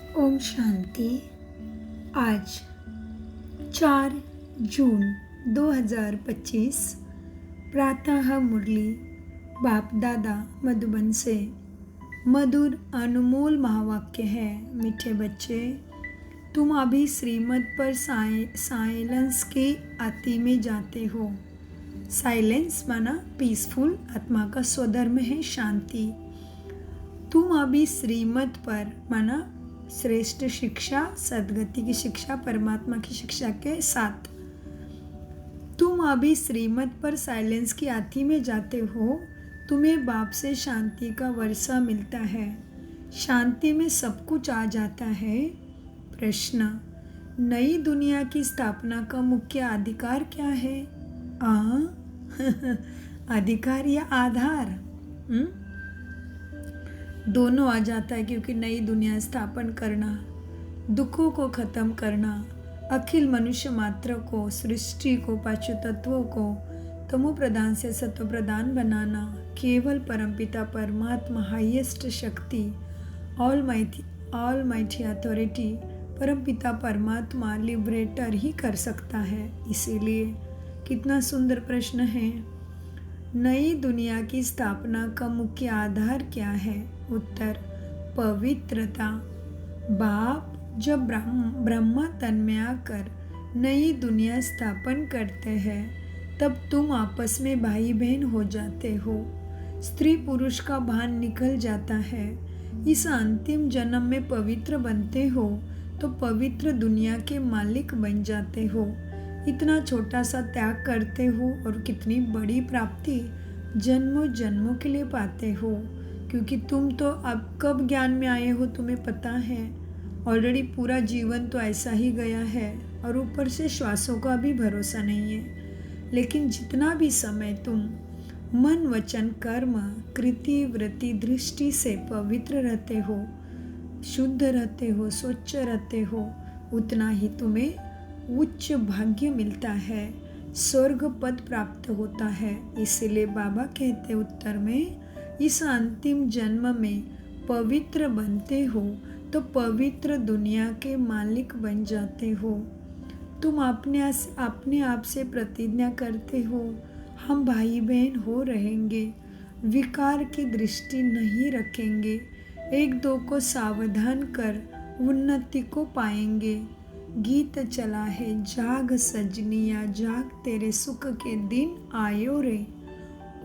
ओम शांति। आज 4 जून 2025 प्रातः मुरली बाप दादा मधुबन से मधुर अनमोल महावाक्य है। मीठे बच्चे, तुम अभी श्रीमत पर साइलेंस के अति में जाते हो। साइलेंस माना पीसफुल, आत्मा का स्वधर्म है शांति। तुम अभी श्रीमत पर माना श्रेष्ठ शिक्षा, सद्गति की शिक्षा, परमात्मा की शिक्षा के साथ तुम अभी श्रीमत पर साइलेंस की आती में जाते हो। तुम्हें बाप से शांति का वर्षा मिलता है। शांति में सब कुछ आ जाता है। प्रश्न, नई दुनिया की स्थापना का मुख्य अधिकार क्या है? अधिकार या आधार? दोनों आ जाता है, क्योंकि नई दुनिया स्थापन करना, दुखों को खत्म करना, अखिल मनुष्य मात्र को, सृष्टि को, पांचों तत्वों को तमो प्रधान से सत्व प्रधान बनाना, केवल परमपिता परमात्मा हाईएस्ट शक्ति, ऑल माइटी अथॉरिटी, परमपिता परमात्मा लिबरेटर ही कर सकता है। इसीलिए कितना सुंदर प्रश्न है। नई दुनिया की स्थापना का मुख्य आधार क्या है? उत्तर, पवित्रता। बाप जब ब्रह्मा तन में आकर नई दुनिया स्थापन करते हैं, तब तुम आपस में भाई बहन हो जाते हो। स्त्री पुरुष का भान निकल जाता है। इस अंतिम जन्म में पवित्र बनते हो तो पवित्र दुनिया के मालिक बन जाते हो। इतना छोटा सा त्याग करते हो और कितनी बड़ी प्राप्ति जन्मों जन्मों के लिए पाते हो, क्योंकि तुम तो अब कब ज्ञान में आए हो तुम्हें पता है। ऑलरेडी पूरा जीवन तो ऐसा ही गया है और ऊपर से श्वासों का भी भरोसा नहीं है। लेकिन जितना भी समय तुम मन वचन कर्म कृति वृत्ति दृष्टि से पवित्र रहते हो, शुद्ध रहते हो, स्वच्छ रहते हो, उतना ही तुम्हें उच्च भाग्य मिलता है, स्वर्ग पद प्राप्त होता है। इसीलिए बाबा कहते उत्तर में, इस अंतिम जन्म में पवित्र बनते हो तो पवित्र दुनिया के मालिक बन जाते हो। तुम अपने आप से प्रतिज्ञा करते हो, हम भाई बहन हो रहेंगे, विकार की दृष्टि नहीं रखेंगे, एक दो को सावधान कर उन्नति को पाएंगे। गीत चला है जाग सजनिया, जाग तेरे सुख के दिन आयो रे।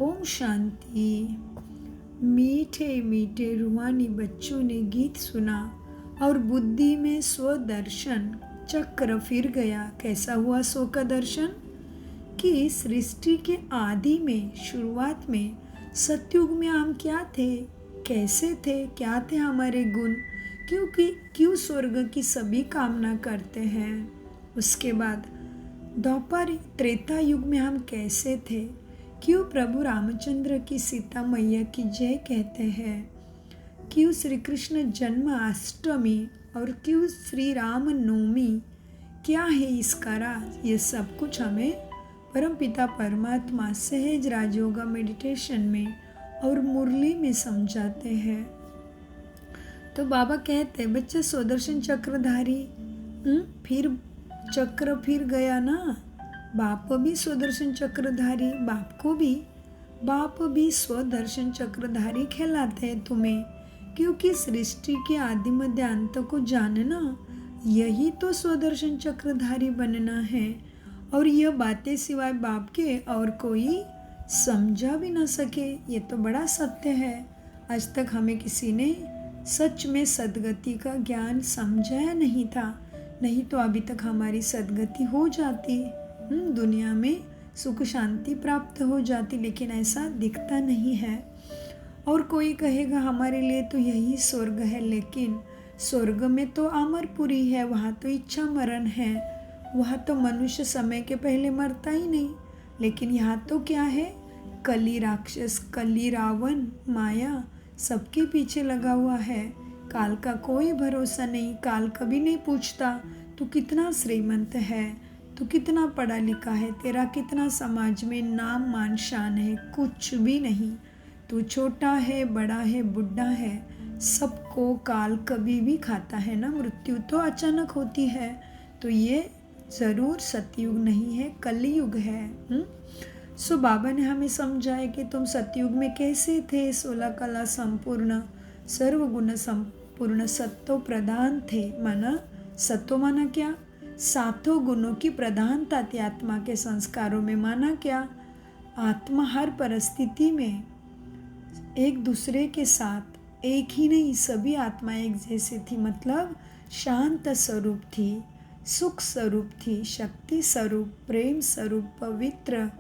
ओम शांति। मीठे मीठे रूहानी बच्चों ने गीत सुना और बुद्धि में स्वदर्शन चक्र फिर गया। कैसा हुआ स्व का दर्शन? कि सृष्टि के आदि में, शुरुआत में, सतयुग में हम क्या थे, कैसे थे, क्या थे हमारे गुण, क्यों स्वर्ग की सभी कामना करते हैं। उसके बाद द्वापर त्रेता युग में हम कैसे थे, क्यों प्रभु रामचंद्र की सीता मैया की जय कहते हैं, क्यों श्री कृष्ण जन्माष्टमी और क्यों श्री राम नवमी, क्या है इसका राज। ये सब कुछ हमें परमपिता परमात्मा सहज राजयोगा मेडिटेशन में और मुरली में समझाते हैं। तो बाबा कहते, बच्चे स्वदर्शन चक्रधारी, फिर चक्र फिर गया ना। बाप भी स्वदर्शन चक्रधारी, बाप भी स्वदर्शन चक्रधारी कहलाते हैं तुम्हें, क्योंकि सृष्टि के आदि मध्य अंत को जानना, यही तो स्वदर्शन चक्रधारी बनना है। और यह बातें सिवाय बाप के और कोई समझा भी ना सके। ये तो बड़ा सत्य है। आज तक हमें किसी ने सच में सद्गति का ज्ञान समझाया नहीं था, नहीं तो अभी तक हमारी सद्गति हो जाती, दुनिया में सुख शांति प्राप्त हो जाती। लेकिन ऐसा दिखता नहीं है। और कोई कहेगा हमारे लिए तो यही स्वर्ग है, लेकिन स्वर्ग में तो अमरपुरी है, वहाँ तो इच्छा मरण है, वहाँ तो मनुष्य समय के पहले मरता ही नहीं। लेकिन यहाँ तो क्या है, कली राक्षस, कली रावण, माया सबके पीछे लगा हुआ है। काल का कोई भरोसा नहीं, काल कभी नहीं पूछता तू कितना श्रीमंत है, तू कितना पढ़ा लिखा है, तेरा कितना समाज में नाम मान शान है, कुछ भी नहीं। तू छोटा है, बड़ा है, बुढ़ा है, सबको काल कभी भी खाता है ना, मृत्यु तो अचानक होती है। तो ये ज़रूर सतयुग नहीं है, कलयुग है। सो बाबा ने हमें समझाया कि तुम सतयुग में कैसे थे, 16 कला संपूर्ण, सर्वगुण संपूर्ण, सत्व प्रधान थे। माना सत्व माना क्या, सातों गुणों की प्रधानता थी आत्मा के संस्कारों में। माना क्या, आत्मा हर परिस्थिति में एक दूसरे के साथ, एक ही नहीं सभी आत्मा एक जैसे थी। मतलब शांत स्वरूप थी, सुख स्वरूप थी, शक्ति स्वरूप, प्रेम स्वरूप, पवित्र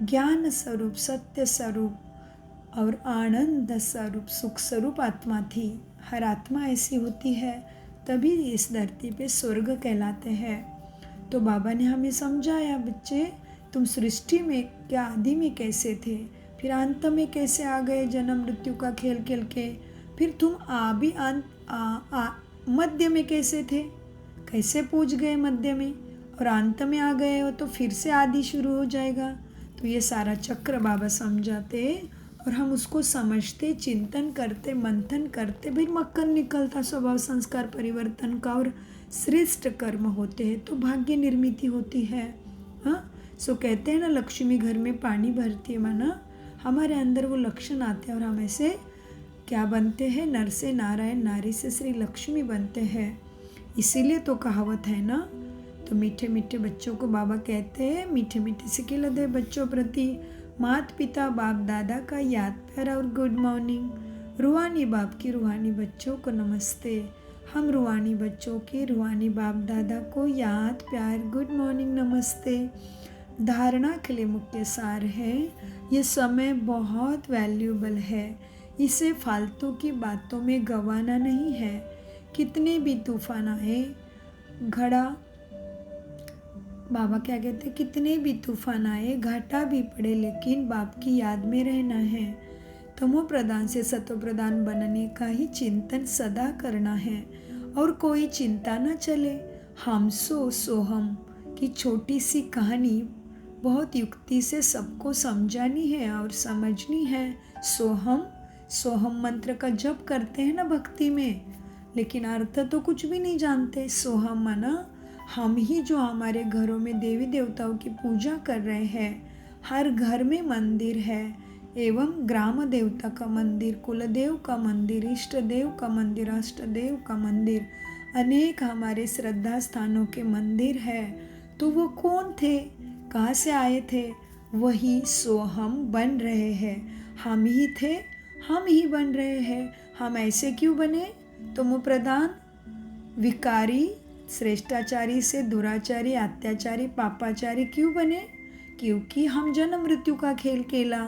ज्ञान स्वरूप, सत्य स्वरूप और आनंद स्वरूप, सुख स्वरूप आत्मा थी। हर आत्मा ऐसी होती है, तभी इस धरती पे स्वर्ग कहलाते हैं। तो बाबा ने हमें समझाया, बच्चे तुम सृष्टि में क्या आदि में कैसे थे, फिर अंत में कैसे आ गए जन्म मृत्यु का खेल खेल के, फिर तुम मध्य में कैसे थे, कैसे पहुंच गए मध्य में, और अंत में आ गए हो तो फिर से आदि शुरू हो जाएगा। तो ये सारा चक्र बाबा समझाते और हम उसको समझते, चिंतन करते, मंथन करते, भाई मक्खन निकलता स्वभाव संस्कार परिवर्तन का और श्रेष्ठ कर्म होते हैं तो भाग्य निर्मिति होती है। हाँ, सो कहते हैं ना, लक्ष्मी घर में पानी भरती है, माना हमारे अंदर वो लक्षण आते हैं और हम ऐसे क्या बनते हैं, नर से नारायण, नारी से श्री लक्ष्मी बनते हैं। इसीलिए तो कहावत है ना। तो मीठे मीठे बच्चों को बाबा कहते हैं, मीठे मीठे सिखिल दे बच्चों प्रति माता पिता बाप दादा का याद प्यार और गुड मॉर्निंग। रूहानी बाप की रूहानी बच्चों को नमस्ते। हम रूहानी बच्चों के रूहानी बाप दादा को याद प्यार गुड मॉर्निंग नमस्ते। धारणा के लिए मुख्य सार है, ये समय बहुत वैल्यूबल है, इसे फालतू की बातों में गंवाना नहीं है। कितने भी तूफान आए, घड़ा बाबा क्या कहते हैं, कितने भी तूफान आए, घाटा भी पड़े, लेकिन बाप की याद में रहना है। तमो प्रधान से सतो प्रधान बनने का ही चिंतन सदा करना है और कोई चिंता न चले। हम सो हम की छोटी सी कहानी बहुत युक्ति से सबको समझानी है और समझनी है। सोहम मंत्र का जप करते हैं ना भक्ति में, लेकिन अर्थ तो कुछ भी नहीं जानते। सोहम माना हम ही जो हमारे घरों में देवी देवताओं की पूजा कर रहे हैं। हर घर में मंदिर है, एवं ग्राम देवता का मंदिर, कुलदेव का मंदिर, इष्ट देव का मंदिर, अष्ट देव का मंदिर, अनेक हमारे श्रद्धा स्थानों के मंदिर है। तो वो कौन थे, कहाँ से आए थे, वही सोहम बन रहे हैं। हम ही थे, हम ही बन रहे हैं। हम ऐसे क्यों बने, तमो प्रधान, विकारी, श्रेष्ठाचारी से दुराचारी, अत्याचारी, पापाचारी क्यों बने? क्योंकि हम जन्म मृत्यु का खेल खेला।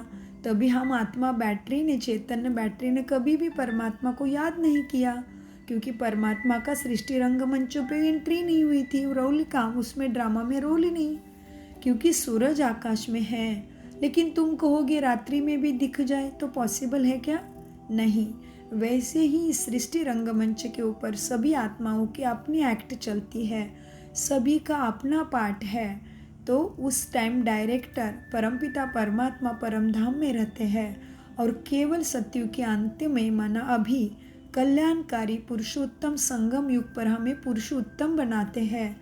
तभी हम आत्मा बैटरी ने, चैतन्य बैटरी ने कभी भी परमात्मा को याद नहीं किया, क्योंकि परमात्मा का सृष्टि रंगमंचों पे एंट्री नहीं हुई थी। रोल का उसमें ड्रामा में रोल ही नहीं, क्योंकि सूरज आकाश में है। लेकिन तुम कहोगे रात्रि में भी दिख जाए तो पॉसिबल है क्या? नहीं। वैसे ही सृष्टि रंगमंच के ऊपर सभी आत्माओं की अपनी एक्ट चलती है, सभी का अपना पार्ट है। तो उस टाइम डायरेक्टर परमपिता परमात्मा परम धाम में रहते हैं और केवल सतयुग के अंत में, माना अभी कल्याणकारी पुरुषोत्तम संगम युग पर हमें पुरुषोत्तम बनाते हैं,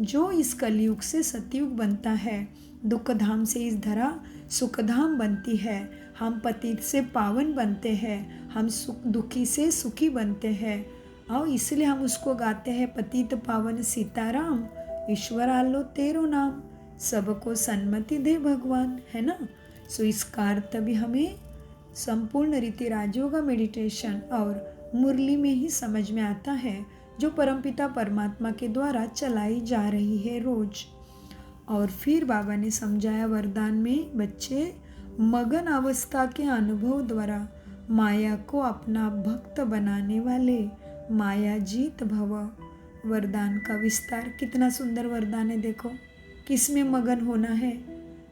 जो इस कलयुग से सतयुग बनता है। दुख धाम से इस धरा सुखधाम बनती है। हम पतित से पावन बनते हैं, हम दुखी से सुखी बनते हैं। और इसलिए हम उसको गाते हैं, पतित पावन सीताराम, ईश्वर आलो तेरो नाम, सबको सन्मति दे भगवान, है ना। सो इसका अर्थ भी हमें संपूर्ण रीति राजयोगा मेडिटेशन और मुरली में ही समझ में आता है, जो परमपिता परमात्मा के द्वारा चलाई जा रही है रोज। और फिर बाबा ने समझाया वरदान में, बच्चे मगन अवस्था के अनुभव द्वारा माया को अपना भक्त बनाने वाले माया जीत भव। वरदान का विस्तार कितना सुंदर वरदान है। देखो किस में मगन होना है,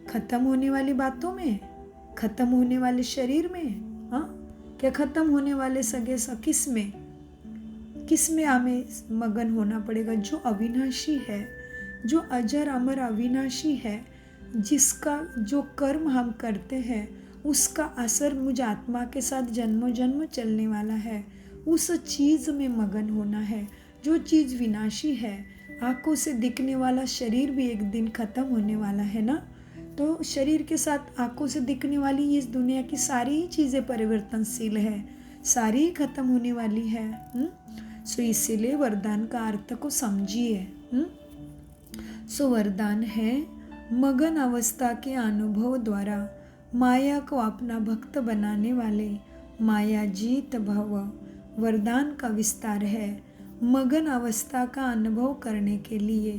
खत्म होने वाली बातों में, खत्म होने वाले शरीर में, हाँ क्या खत्म होने वाले सगे किस में हमें मगन होना पड़ेगा? जो अविनाशी है, जो अजर अमर अविनाशी है, जिसका जो कर्म हम करते हैं उसका असर मुझ आत्मा के साथ जन्मों जन्म चलने वाला है। उस चीज़ में मगन होना है जो चीज़ विनाशी है। आंखों से दिखने वाला शरीर भी एक दिन खत्म होने वाला है ना, तो शरीर के साथ आंखों से दिखने वाली इस दुनिया की सारी चीज़ें परिवर्तनशील है, सारी खत्म होने वाली है। सो इसीलिए वरदान का अर्थ को समझिए। सो वरदान है मगन अवस्था के अनुभव द्वारा माया को अपना भक्त बनाने वाले मायाजीत भव। वरदान का विस्तार है मगन अवस्था का अनुभव करने के लिए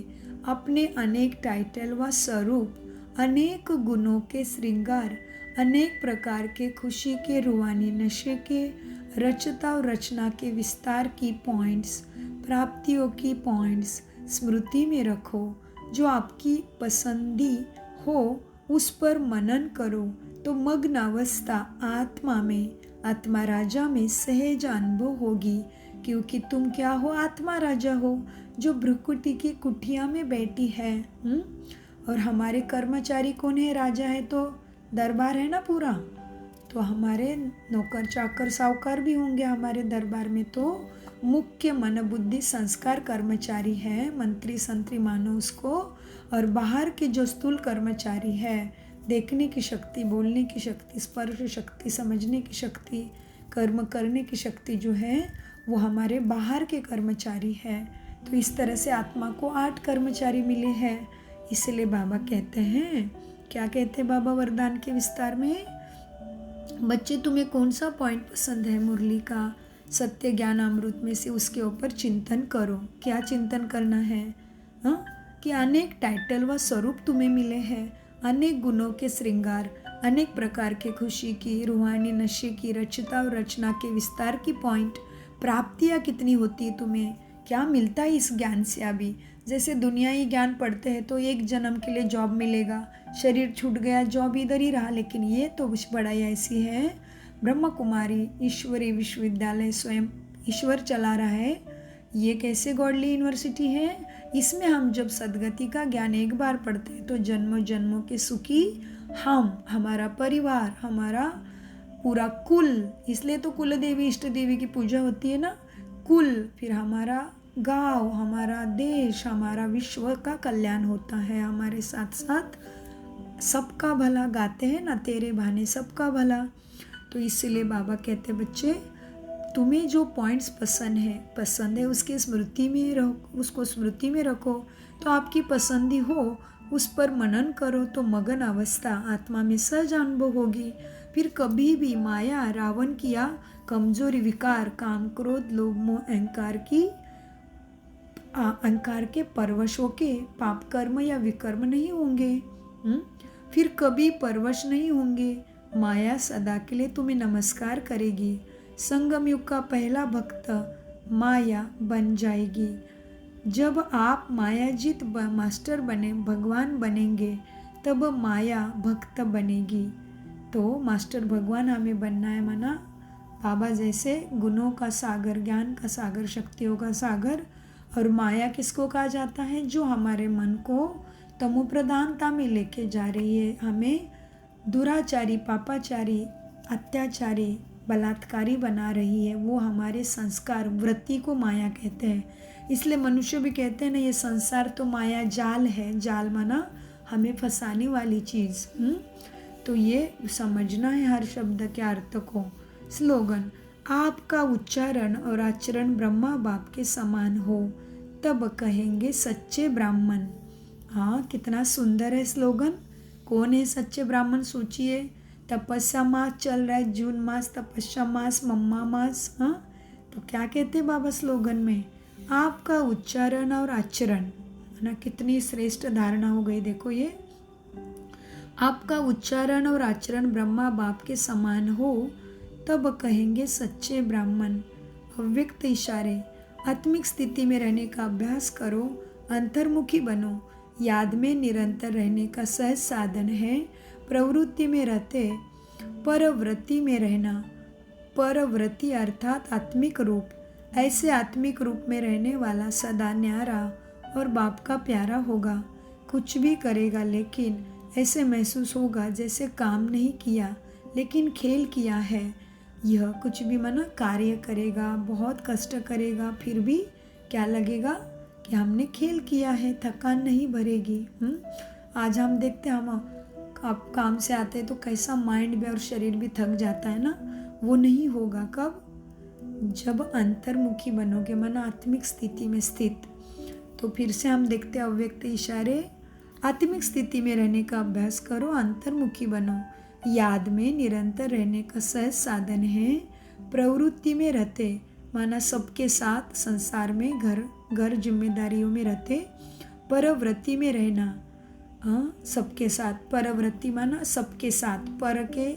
अपने अनेक टाइटल व स्वरूप, अनेक गुणों के श्रृंगार, अनेक प्रकार के खुशी के रूहानी नशे के, रचता और रचना के विस्तार की पॉइंट्स, प्राप्तियों की पॉइंट्स स्मृति में रखो। जो आपकी पसंदी हो उस पर मनन करो तो मग्न अवस्था आत्मा में, आत्मा राजा में सहज अनुभव होगी। क्योंकि तुम क्या हो? आत्मा राजा हो जो भ्रुकुटी की कुटिया में बैठी है। और हमारे कर्मचारी कौन है? राजा है तो दरबार है ना पूरा, तो हमारे नौकर चाकर साहूकार भी होंगे हमारे दरबार में। तो मुख्य मन बुद्धि संस्कार कर्मचारी है, मंत्री संतरी मानो उसको। और बाहर के जो स्थूल कर्मचारी है, देखने की शक्ति, बोलने की शक्ति, स्पर्श शक्ति, समझने की शक्ति, कर्म करने की शक्ति जो है वो हमारे बाहर के कर्मचारी है। तो इस तरह से आत्मा को 8 कर्मचारी मिले हैं। इसलिए बाबा कहते हैं, क्या कहते हैं बाबा वरदान के विस्तार में? बच्चे तुम्हें कौन सा पॉइंट पसंद है मुरली का, सत्य ज्ञान अमृत में से, उसके ऊपर चिंतन करो। क्या चिंतन करना है? कि अनेक टाइटल व स्वरूप तुम्हें मिले हैं, अनेक गुणों के श्रृंगार, अनेक प्रकार के खुशी की, रूहानी नशे की, रचता और रचना के विस्तार की पॉइंट, प्राप्तियाँ कितनी होती है तुम्हें, क्या मिलता है इस ज्ञान से। अभी जैसे दुनियाई ज्ञान पढ़ते हैं तो एक जन्म के लिए जॉब मिलेगा, शरीर छूट गया, जॉब इधर ही रहा। लेकिन ये तो पढ़ाई ऐसी है, ब्रह्म कुमारी ईश्वरी विश्वविद्यालय स्वयं ईश्वर चला रहा है। ये कैसे गॉडली यूनिवर्सिटी है? इसमें हम जब सदगति का ज्ञान एक बार पढ़ते हैं तो जन्मों जन्मों के सुखी हम, हमारा परिवार, हमारा पूरा कुल, इसलिए तो कुल देवी इष्ट देवी की पूजा होती है ना, कुल, फिर हमारा गांव, हमारा देश, हमारा विश्व का कल्याण होता है। हमारे साथ साथ सबका भला गाते हैं ना, तेरे बहाने सबका भला। तो इसलिए बाबा कहते बच्चे तुम्हें जो पॉइंट्स पसंद है उसके स्मृति में रखो, उसको स्मृति में रखो। तो आपकी पसंदी हो उस पर मनन करो तो मगन अवस्था आत्मा में सहज अनुभव होगी। फिर कभी भी माया, रावण की या कमजोरी, विकार, काम, क्रोध, लोभ, मोह, अहंकार के परवशों के पाप कर्म या विकर्म नहीं होंगे। फिर कभी परवश नहीं होंगे। माया सदा के लिए तुम्हें नमस्कार करेगी। संगम युग का पहला भक्त माया बन जाएगी। जब आप मायाजीत मास्टर बने, भगवान बनेंगे, तब माया भक्त बनेगी। तो मास्टर भगवान हमें बनना है, माना बाबा जैसे गुणों का सागर, ज्ञान का सागर, शक्तियों का सागर। और माया किसको कहा जाता है? जो हमारे मन को तमो प्रधानता में लेके जा रही है, हमें दुराचारी, पापाचारी, अत्याचारी, बलात्कारी बना रही है, वो हमारे संस्कार, वृत्ति को माया कहते हैं। इसलिए मनुष्य भी कहते हैं ना, ये संसार तो माया जाल है। जाल माना हमें फंसाने वाली चीज़। तो ये समझना है हर शब्द के अर्थ को। स्लोगन, आपका उच्चारण और आचरण ब्रह्मा बाप के समान हो तब कहेंगे सच्चे ब्राह्मण। हाँ, कितना सुंदर है स्लोगन। कौन है सच्चे ब्राह्मण? सोचिए, तपस्या मास चल रहा है, जून मास, तपस्या मास, मम्मा मास। हाँ, तो क्या कहते हैं बाबा स्लोगन में? आपका उच्चारण और आचरण, ना कितनी श्रेष्ठ धारणा हो गई। देखो ये, आपका उच्चारण और आचरण ब्रह्मा बाप के समान हो तब कहेंगे सच्चे ब्राह्मण। अव्यक्त इशारे, आत्मिक स्थिति में रहने का अभ्यास करो, अंतर्मुखी बनो। याद में निरंतर रहने का सहज साधन है। प्रवृत्ति में रहते परवृत्ति में रहना। परवृत्ति अर्थात आत्मिक रूप। ऐसे आत्मिक रूप में रहने वाला सदा न्यारा और बाप का प्यारा होगा। कुछ भी करेगा लेकिन ऐसे महसूस होगा जैसे काम नहीं किया लेकिन खेल किया है। यह कुछ भी माना कार्य करेगा, बहुत कष्ट करेगा, फिर भी क्या लगेगा कि हमने खेल किया है, थकान नहीं भरेगी। आज हम देखते हैं, हम काम से आते हैं तो कैसा माइंड भी और शरीर भी थक जाता है ना, वो नहीं होगा। कब? जब अंतर्मुखी बनोगे, मन आत्मिक स्थिति में स्थित। तो फिर से हम देखते हैं अव्यक्त इशारे, आत्मिक स्थिति में रहने का अभ्यास करो, अंतर्मुखी बनो। याद में निरंतर रहने का सहज साधन है। प्रवृत्ति में रहते माना सबके साथ, संसार में घर जिम्मेदारियों में रहते। परवृत्ति में रहना, सबके साथ। परवृत्ति माना सबके साथ, पर के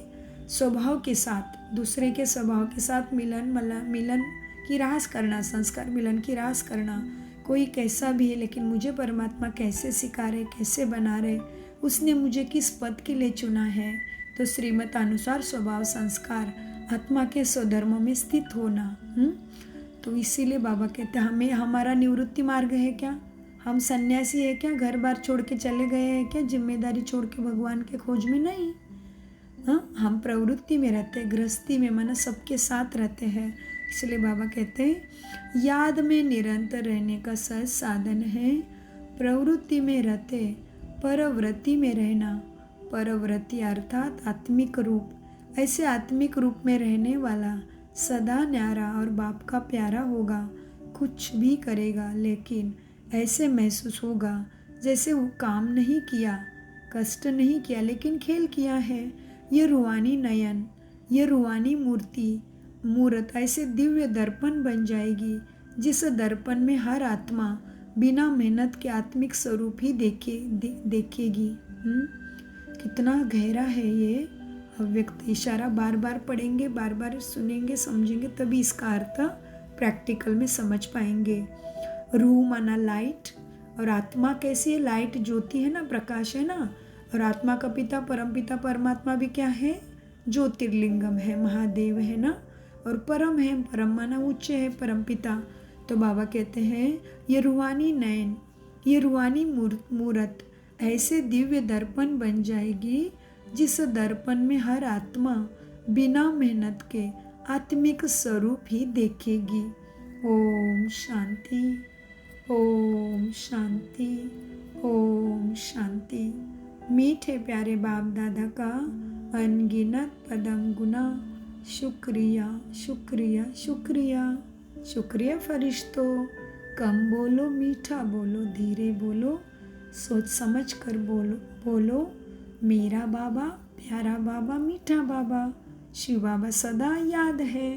स्वभाव के साथ, दूसरे के स्वभाव के साथ मिलन की रास करना, संस्कार मिलन की रास करना। कोई कैसा भी है, लेकिन मुझे परमात्मा कैसे सिखा रहे, कैसे बना रहे, उसने मुझे किस पद के लिए चुना है। तो श्रीमत अनुसार स्वभाव संस्कार आत्मा के स्वधर्म में स्थित होना। तो इसीलिए बाबा कहते हैं हमें, हमारा निवृत्ति मार्ग है क्या? हम सन्यासी है क्या? घर बार छोड़ के चले गए हैं क्या? जिम्मेदारी छोड़ के भगवान के खोज में? नहीं। हम प्रवृत्ति में रहते हैं, गृहस्थी में, माना सबके साथ रहते हैं। इसलिए बाबा कहते हैं याद में निरंतर रहने का सहज साधन है। प्रवृत्ति में रहते, परवृत्ति में रहना। परवृत्ति अर्थात आत्मिक रूप। ऐसे आत्मिक रूप में रहने वाला सदा न्यारा और बाप का प्यारा होगा। कुछ भी करेगा लेकिन ऐसे महसूस होगा जैसे वो काम नहीं किया, कष्ट नहीं किया, लेकिन खेल किया है। ये रूहानी नयन, ये रूहानी मूर्त ऐसे दिव्य दर्पण बन जाएगी, जिस दर्पण में हर आत्मा बिना मेहनत के आत्मिक स्वरूप ही देखेगी। कितना गहरा है ये अव्यक्त इशारा। बार बार पढ़ेंगे, बार बार सुनेंगे, समझेंगे, तभी इसका अर्थ प्रैक्टिकल में समझ पाएंगे। रूह माना लाइट, और आत्मा कैसी है? लाइट ज्योति है ना, प्रकाश है ना। और आत्मा का पिता परमपिता परमात्मा भी क्या है? ज्योतिर्लिंगम है, महादेव है ना। और परम है, परम माना उच्च है, परमपिता। तो बाबा कहते हैं ये रूहानी नयन, ये रूहानी मूर्त ऐसे दिव्य दर्पण बन जाएगी, जिस दर्पण में हर आत्मा बिना मेहनत के आत्मिक स्वरूप ही देखेगी। ओम शांति, ओम शांति, ओम शांति। मीठे प्यारे बाप दादा का अनगिनत पदम गुना शुक्रिया, शुक्रिया, शुक्रिया। शुक्रिया फरिश्तों। कम बोलो, मीठा बोलो, धीरे बोलो, सोच समझ कर बोलो। मेरा बाबा, प्यारा बाबा, मीठा बाबा, शिव बाबा सदा याद है।